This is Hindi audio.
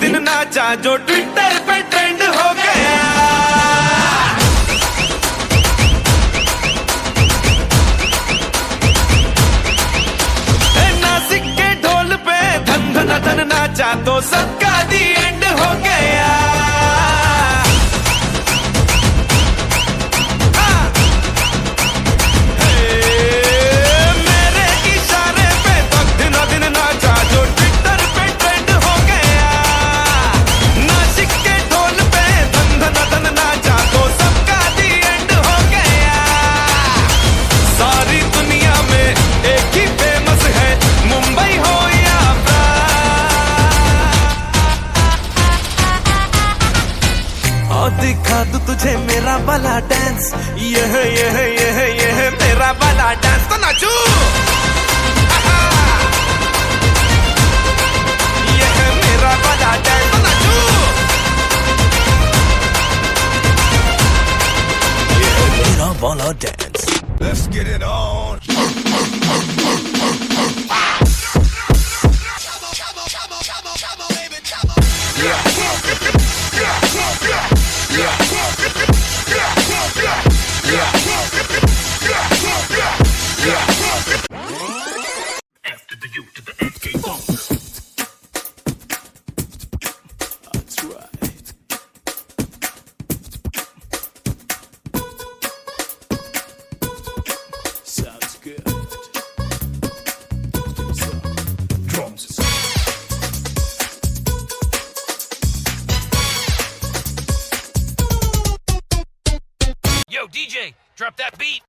दिन नाचा जो ट्विटर पे ट्रेंड हो गया। नासिक के ढोल पे धन धन धन नाचा तो सबका दी एंड हो गया। दिखा दूं तुझे मेरा वाला डांस, यह मेरा वाला डांस तो नाचू। यह मेरा वाला डांस तो नाचू। यह मेरा वाला dance. Let's get it on. After the U to the FK bump. That's right. Sounds good. Drums. Yo, DJ, drop that beat.